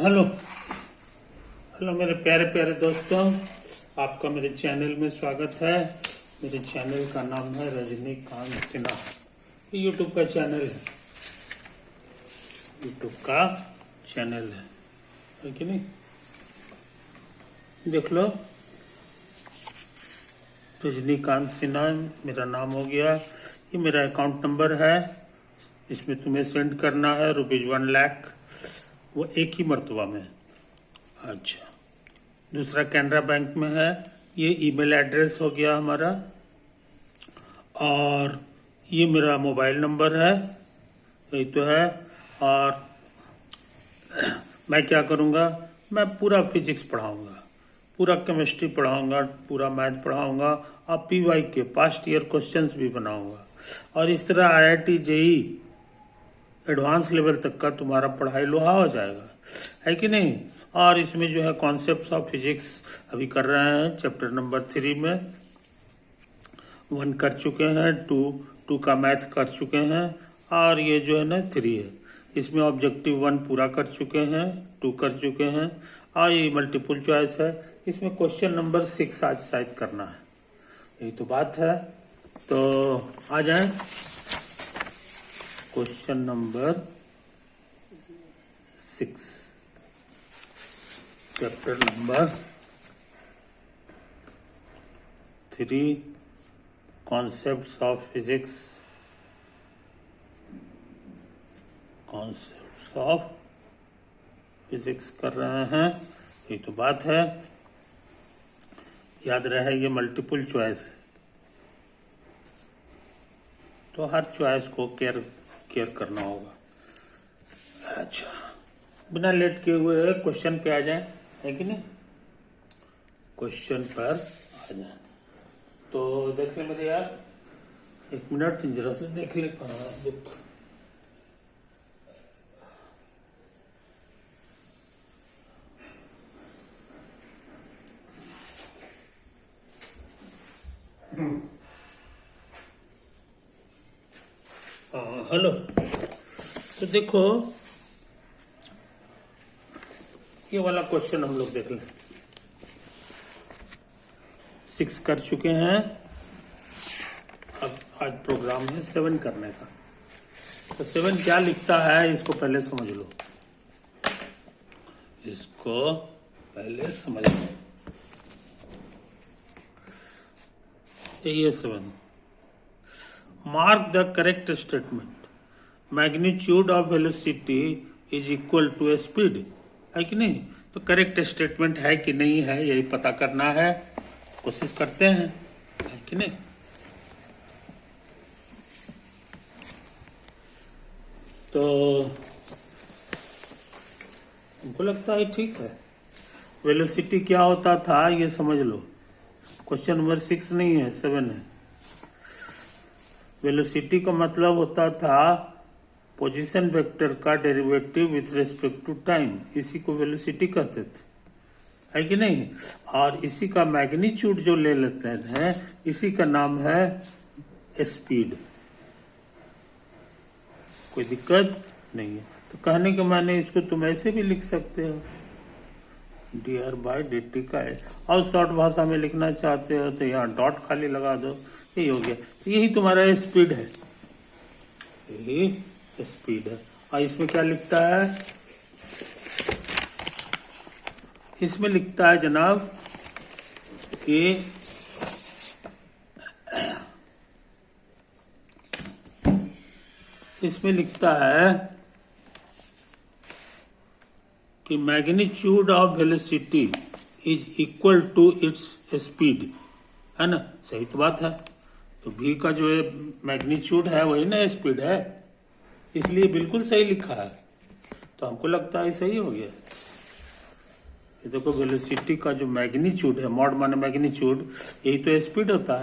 Hello hello मेरे प्यारे प्यारे दोस्तों, आपका मेरे चैनल में स्वागत है। मेरे चैनल का नाम है रजनीकांत सिन्हा। ये यूट्यूब का चैनल है, यूट्यूब का चैनल है कि नहीं? देख लो, रजनीकांत सिन्हा मेरा नाम हो गया। ये मेरा अकाउंट नंबर है, इसमें तुम्हें सेंड करना है ₹1,00,000, वो एक ही मरतबा में। अच्छा, दूसरा कैनरा बैंक में है। ये ईमेल एड्रेस हो गया हमारा, और ये मेरा मोबाइल नंबर है, यही तो है। और मैं क्या करूँगा, मैं पूरा फिजिक्स पढ़ाऊँगा, पूरा केमिस्ट्री पढ़ाऊँगा, पूरा मैथ पढ़ाऊँगा, और PY के पास्ट ईयर क्वेश्चंस भी बनाऊँगा। और इस तरह IIT JEE एडवांस लेवल तक का तुम्हारा पढ़ाई लोहा हो जाएगा, है कि नहीं? और इसमें जो है कॉन्सेप्ट्स ऑफ फिजिक्स अभी कर रहे हैं, चैप्टर नंबर 3 में 1 कर चुके हैं, 2 का मैथ्स कर चुके हैं, और ये जो है ना 3 है। इसमें ऑब्जेक्टिव 1 पूरा कर चुके हैं, 2 कर चुके हैं, और ये मल्टीपल चॉइस है। इसमें क्वेश्चन नंबर 6 आज शायद करना है, यही तो बात है। तो आ जाए question number 6, chapter number 3, concepts of physics. Concepts of physics कर रहे हैं, ये तो बात है। याद रहे ये मल्टीपल चॉइस है, तो हर चॉइस को केयर करना होगा। अच्छा, बिना लेट किए हुए क्वेश्चन पे आ जाए, है कि नहीं? क्वेश्चन पर आ जाए तो देख ले मेरे यार, 1 मिनट जरा से देख ले कहाँ बुक। हेलो, तो देखो ये वाला क्वेश्चन हम लोग देख लें। 6 कर चुके हैं, अब आज प्रोग्राम है 7 करने का। तो 7 क्या लिखता है इसको पहले समझ लो, इसको पहले समझ लो। यही है 7। Mark the correct statement, magnitude of velocity is equal to speed, है कि नहीं? तो करेक्ट स्टेटमेंट है कि नहीं है, यही पता करना है, कोशिश करते हैं, है कि नहीं? तो हमको लगता है ठीक है। वेलोसिटी क्या होता था ये समझ लो। क्वेश्चन नंबर 6 नहीं है, 7 है। वेलोसिटी का मतलब होता था पोजीशन वेक्टर का derivative with respect to time, इसी को वेलोसिटी कहते थे, है कि नहीं? और इसी का मैग्नीट्यूड जो ले लेते हैं, इसी का नाम है स्पीड। कोई दिक्कत नहीं है। तो कहने के माने इसको तुम ऐसे भी लिख सकते हो, dr/dt का है। और शॉर्ट भाषा में लिखना चाहते हो तो यहाँ डॉट खाली लगा दो, यही हो गया। तो यही तुम्हारा स्पीड है, यही स्पीड है। और इसमें क्या लिखता है? इसमें लिखता है जनाब कि इसमें लिखता है कि magnitude of velocity is equal to its speed, है ना? सही तो बात है। तो v का जो है मैग्नीट्यूड है वही ना स्पीड है, इसलिए बिल्कुल सही लिखा है। तो हमको लगता है सही हो गया। ये देखो, वेलोसिटी का जो मैग्नीट्यूड है, मॉड माने मैग्नीट्यूड, यही तो स्पीड होता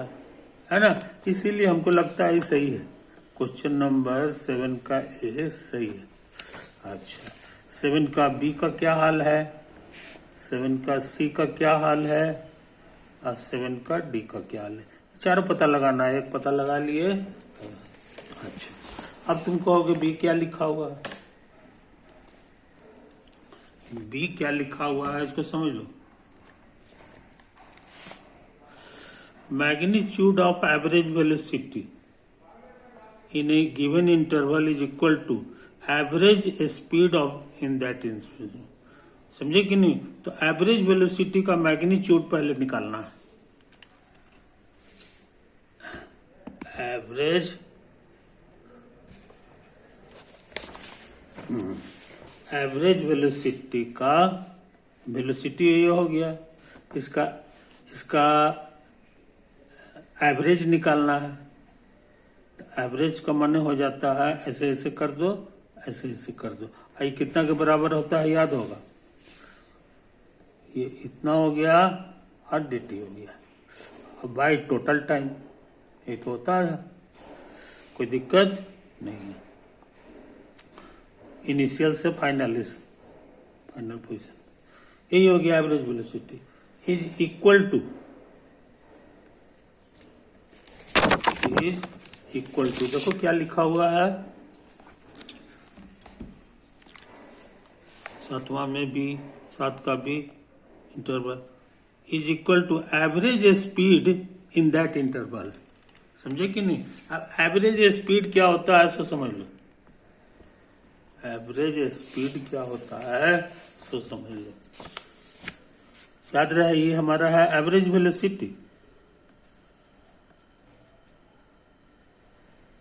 है ना? इसीलिए हमको लगता है सही है। क्वेश्चन नंबर 7 का ए सही है। अच्छा, 7 का बी का क्या हाल है, 7 का सी का क्या हाल है, और 7 का डी का क्या हाल है? चारों पता लगाना है, एक पता लगा लिए। अच्छा, अब तुम कहोगे बी क्या लिखा होगा? बी क्या लिखा हुआ है इसको समझ लो। Magnitude of average velocity in a given interval is equal to average speed of in that instant। समझे कि नहीं? तो एवरेज वेलोसिटी का मैग्नीट्यूड पहले निकालना है। एवरेज वेलोसिटी का वेलोसिटी ये हो गया, इसका एवरेज निकालना है। एवरेज का माने हो जाता है ऐसे ऐसे कर दो, ऐसे ऐसे कर दो। ये कितना के बराबर होता है याद होगा, ये इतना हो गया और dt हो गया। अब बाय टोटल टाइम ये तो होता है, कोई दिक्कत नहीं है। इनिशियल से फाइनल पोजीशन यही हो गया। Average velocity is equal to देखो क्या लिखा हुआ है 7वां में भी 7 का भी interval is equal to average speed in that interval. समझे कि नहीं? अब एवरेज स्पीड क्या होता है सो समझ लो। एवरेज स्पीड क्या होता है सो समझ लो। याद रहे ये हमारा है एवरेज वेलोसिटी।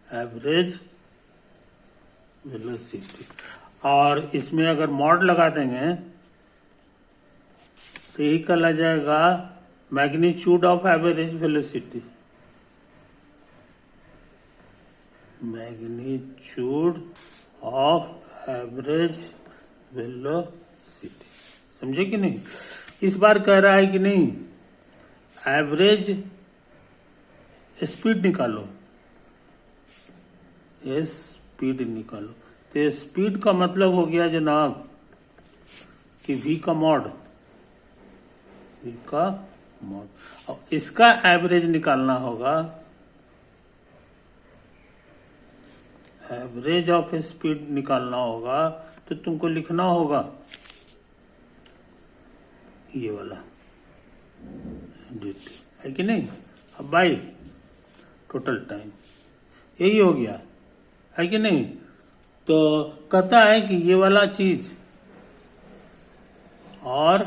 एवरेज वेलोसिटी और इसमें अगर मॉड लगा देंगे तो यही कहला जाएगा magnitude of average velocity. Magnitude of average velocity. समझे कि नहीं? इस बार कह रहा है कि नहीं एवरेज स्पीड निकालो, स्पीड निकालो। तो स्पीड का मतलब हो गया जनाब कि v का मॉड, और इसका एवरेज निकालना होगा। एवरेज ऑफ स्पीड निकालना होगा तो तुमको लिखना होगा ये वाला dt है कि नहीं? अब बाई टोटल टाइम यही हो गया है कि नहीं? तो कहता है कि ये वाला चीज और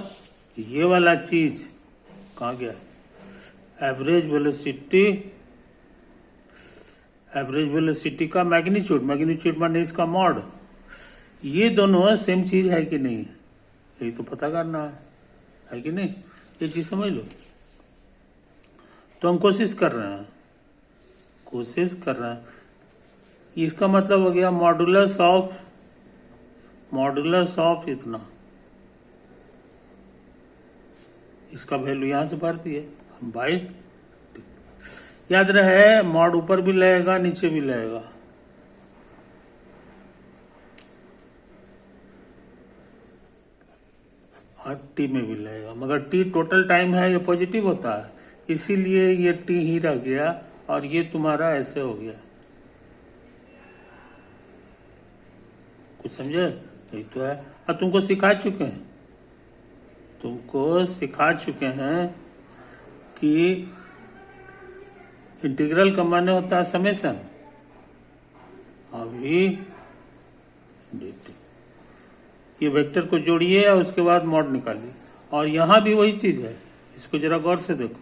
ये वाला चीज कहाँ गया? एवरेज वेलोसिटी का मैग्नीट्यूड माने इसका मॉड, ये दोनों सेम चीज है कि नहीं? यही तो पता करना है कि नहीं? ये चीज समझ लो। तो हम कोशिश कर रहे हैं। इसका मतलब हो गया मॉडुलस ऑफ इतना, इसका वैल्यू यहां से भर दिए हम बाई। याद रहे मॉड ऊपर भी लगेगा नीचे भी लगेगा। और टी में भी लगेगा, मगर टी टोटल टाइम है, ये पॉजिटिव होता है, इसीलिए ये टी ही रह गया और ये तुम्हारा ऐसे हो गया। कुछ समझे? यही तो है। और तुमको सिखा चुके हैं कि इंटीग्रल का माने होता है समेशन। अभी ये वेक्टर को जोड़िए और उसके बाद मॉड निकालिए। और यहां भी वही चीज है, इसको जरा गौर से देखो।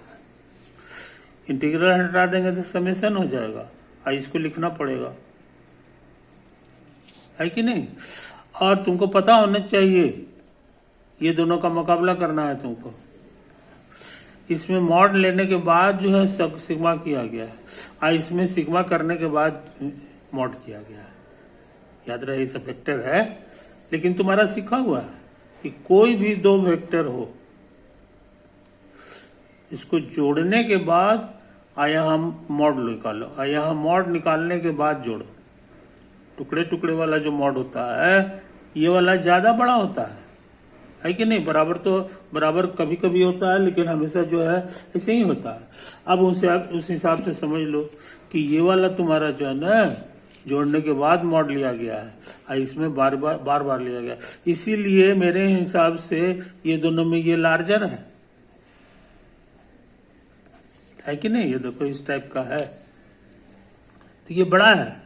इंटीग्रल हटा देंगे तो समेशन हो जाएगा और इसको लिखना पड़ेगा, है कि नहीं? और तुमको पता होना चाहिए ये दोनों का मुकाबला करना है तुमको। इसमें मॉड लेने के बाद जो है सिग्मा किया गया है और इसमें सिग्मा करने के बाद मॉड किया गया है। याद रहे ये सब वेक्टर है, लेकिन तुम्हारा सीखा हुआ है कि कोई भी दो वेक्टर हो, इसको जोड़ने के बाद आया हम मॉड निकालो, आया हम मॉड निकालने के बाद जोड़ो। टुकड़े टुकड़े वाला जो मॉड होता है ये वाला ज्यादा बड़ा होता है कि नहीं? बराबर कभी कभी होता है, लेकिन हमेशा जो है ऐसे ही होता है। अब उस हिसाब से समझ लो कि ये वाला तुम्हारा जो है ना जोड़ने के बाद मॉड लिया गया है और इसमें बार बार लिया गया, इसीलिए मेरे हिसाब से ये दोनों में ये लार्जर है कि नहीं? ये देखो इस टाइप का है तो ये बड़ा है।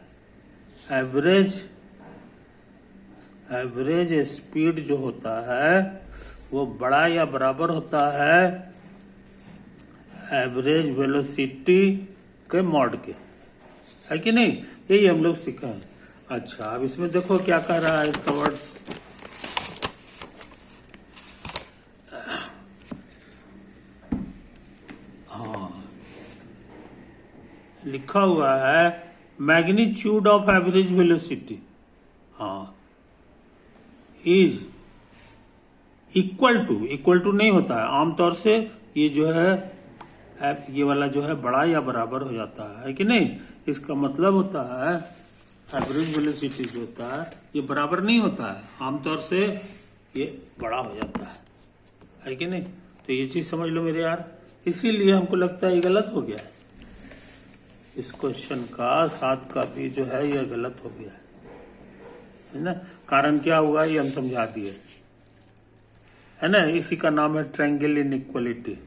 एवरेज स्पीड जो होता है वो बड़ा या बराबर होता है एवरेज वेलोसिटी के मॉड के, है कि नहीं? यही हम लोग सीखे हैं। अच्छा, अब इसमें देखो क्या कह रहा है इसका वर्ड्स। हाँ, लिखा हुआ है मैग्नीट्यूड ऑफ एवरेज वेलोसिटी, हाँ, इज इक्वल टू नहीं होता है आमतौर से, ये जो है ये वाला जो है बड़ा या बराबर हो जाता है कि नहीं? इसका मतलब होता है एवरेज वेलोसिटी जो होता है ये बराबर नहीं होता है, आमतौर से ये बड़ा हो जाता है कि नहीं? तो ये चीज समझ लो मेरे यार, इसीलिए हमको लगता है ये गलत हो गया है। इस क्वेश्चन का 7 का भी जो है ये गलत हो गया है ना? कारण क्या हुआ ये हम समझा दिए, है ना? इसी का नाम है triangle inequality.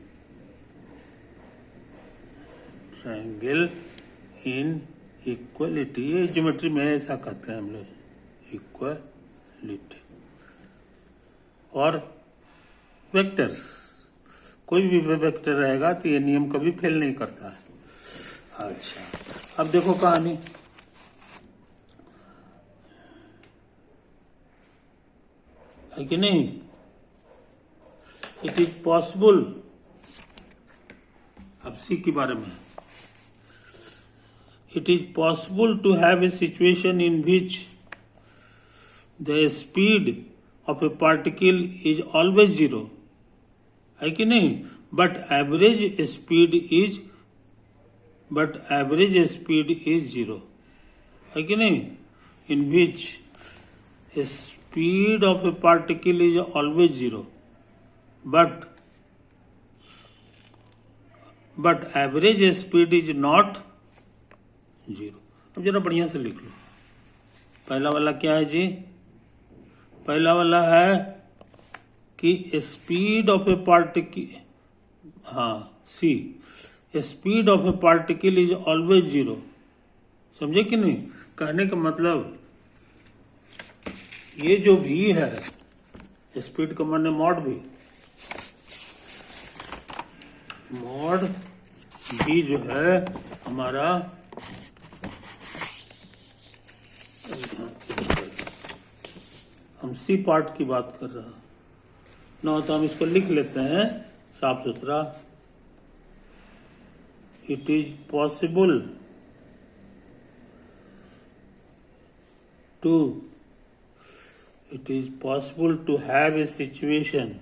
Triangle in equality, ये ज्योमेट्री में ऐसा कहते हैं हम लोग, इक्वलिटी। और वेक्टर्स, कोई भी वेक्टर रहेगा तो ये नियम कभी फेल नहीं करता है। अच्छा, अब देखो कहानी। है कि नहीं? इट इज पॉसिबल, अब सी के बारे में, it is possible to have a situation in which the speed of a particle is always zero, है कि नहीं? but average speed is zero, है कि नहीं? in which a speed of a particle is always zero, but average speed is not zero. अब जरा बढ़िया से लिख लो। पहला वाला क्या है जी? पहला वाला है कि स्पीड ऑफ ए पार्टिकल, हाँ सी, speed of a particle is always zero. समझे कि नहीं? कहने का मतलब ये जो भी है, स्पीड का माने मॉड भी, मॉड भी जो है हमारा, हम सी पार्ट की बात कर रहे हैं ना, तो हम इसको लिख लेते हैं साफ सुथरा। It is possible to have a situation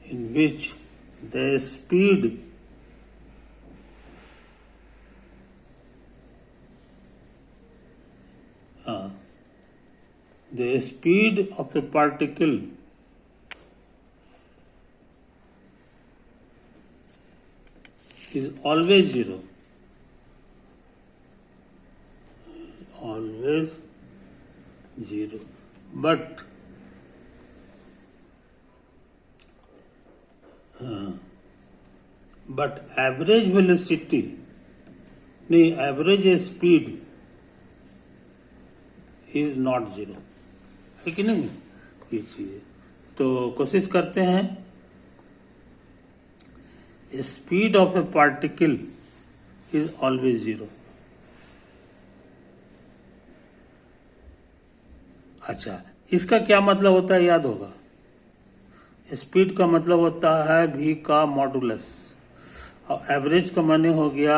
in which the speed of a particle is always zero, but average velocity नहीं, average speed is not zero, है कि नहीं? ये चीज तो कोशिश करते हैं। Speed of a particle is always zero. अच्छा, इसका क्या मतलब होता है याद होगा? स्पीड का मतलब होता है v का मॉडुलस, और एवरेज का माने हो गया,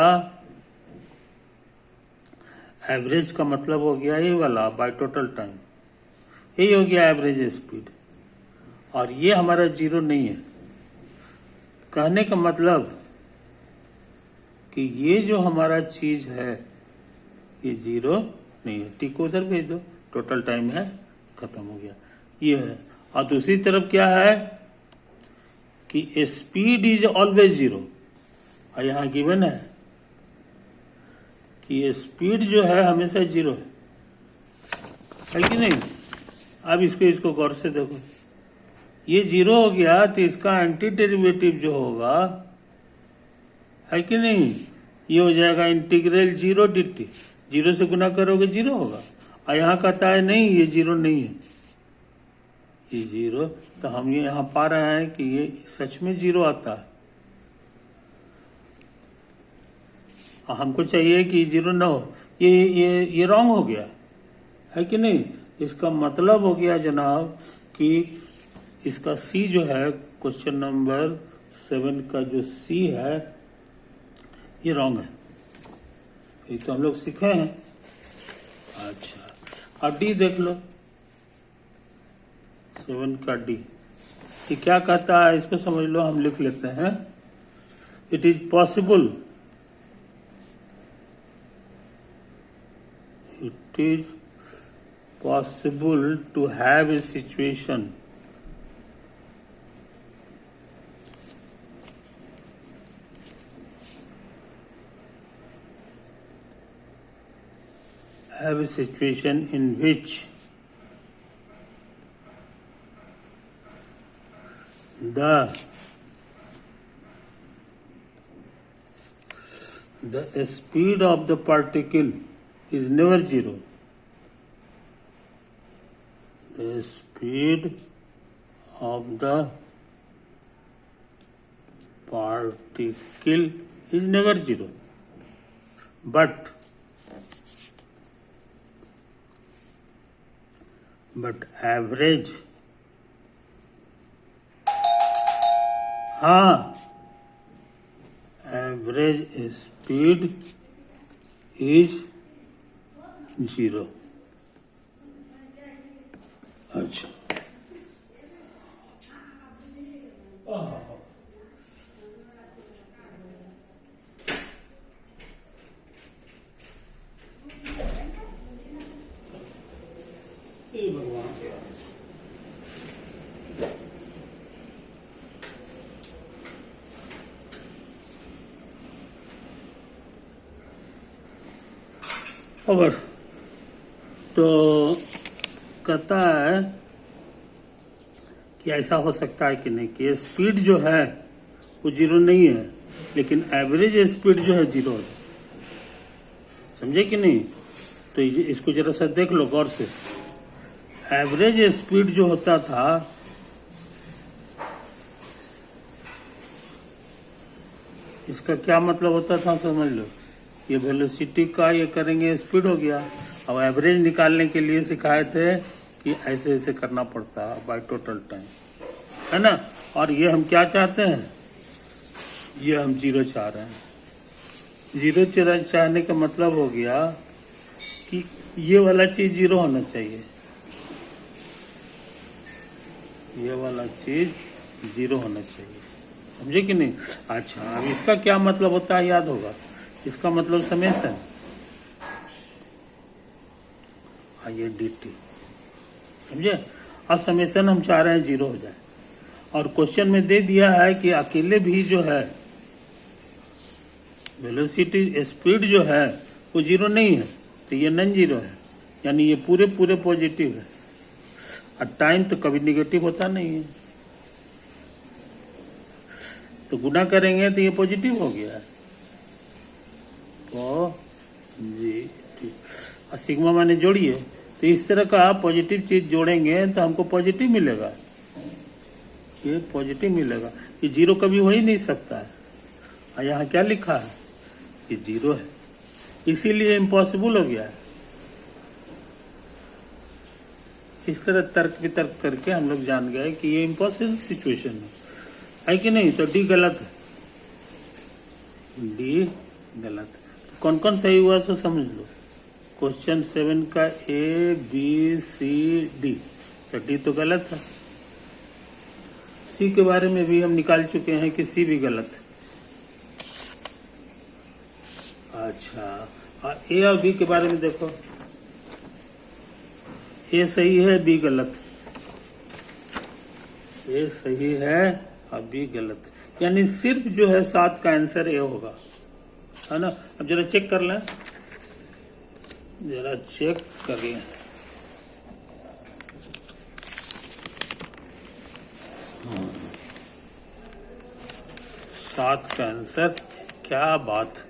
एवरेज का मतलब हो गया ये वाला बाय टोटल टाइम, यही हो गया एवरेज स्पीड। और ये हमारा जीरो नहीं है। कहने का मतलब कि ये जो हमारा चीज है ये जीरो नहीं है। टी को उधर भेज दो, टोटल टाइम है, खत्म हो गया, ये है। और दूसरी तरफ क्या है कि स्पीड इज ऑलवेज जीरो, और यहाँ गिवन है कि स्पीड जो है हमेशा जीरो है कि नहीं। अब इसको गौर से देखो, ये जीरो हो गया तो इसका एंटी डेरिवेटिव जो होगा है कि नहीं, ये हो जाएगा इंटीग्रल जीरो dt, जीरो से गुना करोगे जीरो होगा। और यहाँ कहता है नहीं ये जीरो नहीं है, ये जीरो, तो हम ये यहाँ पा रहे हैं कि ये सच में जीरो आता है, और हमको चाहिए कि जीरो ना हो, ये रॉन्ग हो गया है कि नहीं। इसका मतलब हो गया जनाब कि इसका सी जो है, क्वेश्चन नंबर 7 का जो सी है ये रॉन्ग है, ये तो हम लोग सीखे हैं। अच्छा, अब डी देख लो, 7 का डी, ये क्या कहता है इसको समझ लो, हम लिख लेते हैं। It is possible, it is possible to have a situation in which the speed of the particle is never zero. The speed of the particle is never zero, but average, average speed is zero. अच्छा, भगवान के और तो कहता है कि ऐसा हो सकता है कि नहीं कि स्पीड जो है वो जीरो नहीं है, लेकिन एवरेज स्पीड जो है जीरो है, समझे कि नहीं। तो इसको जरा सा देख लो गौर से, एवरेज स्पीड जो होता था इसका क्या मतलब होता था समझ लो, ये वेलोसिटी का ये करेंगे स्पीड हो गया। अब एवरेज निकालने के लिए सिखाए थे कि ऐसे ऐसे करना पड़ता है बाय टोटल टाइम, है ना। और ये हम क्या चाहते हैं, ये हम जीरो चाह रहे हैं। जीरो चाहने का मतलब हो गया कि ये वाला चीज जीरो होना चाहिए, ये वाला चीज जीरो होना चाहिए, समझे कि नहीं। अच्छा, अब इसका क्या मतलब होता है याद होगा, इसका मतलब समेशन, ये dt, समझे। और समेशन हम चाह रहे हैं जीरो हो जाए, और क्वेश्चन में दे दिया है कि अकेले भी जो है वेलोसिटी स्पीड जो है वो जीरो नहीं है, तो ये नॉन जीरो है, यानी ये पूरे पूरे पॉजिटिव है। और टाइम तो कभी निगेटिव होता नहीं है, तो गुना करेंगे तो ये पॉजिटिव हो गया है, पॉजिटिव, और सिग्मा माने जोड़िए, तो इस तरह का पॉजिटिव चीज जोड़ेंगे तो हमको पॉजिटिव मिलेगा, ये पॉजिटिव मिलेगा। ये जीरो कभी हो ही नहीं सकता है, और यहाँ क्या लिखा है, ये जीरो है, इसीलिए इम्पॉसिबल हो गया है। इस तरह तर्क वितर्क करके हम लोग जान गए कि ये इम्पॉसिबल सिचुएशन है कि नहीं। तो डी गलत है, डी गलत है। कौन कौन सही हुआ सो समझ लो। क्वेश्चन 7 का ए बी सी डी, तो डी तो गलत है। सी के बारे में भी हम निकाल चुके हैं कि सी भी गलत है। अच्छा, ए और बी के बारे में देखो, ए सही है, बी गलत। ए सही है और बी गलत, यानी सिर्फ जो है 7 का आंसर ए होगा, है ना। अब जरा चेक कर लें, जरा चेक कर लें। सात का आंसर, क्या बात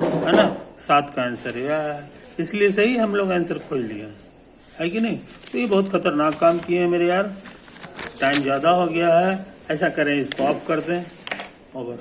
है ना, 7 का आंसर है, इसलिए सही हम लोग आंसर खोज लिए है कि नहीं। तो ये बहुत खतरनाक काम किए हैं मेरे यार, टाइम ज़्यादा हो गया है। ऐसा करें, इसको ऑफ कर दें, ओवर।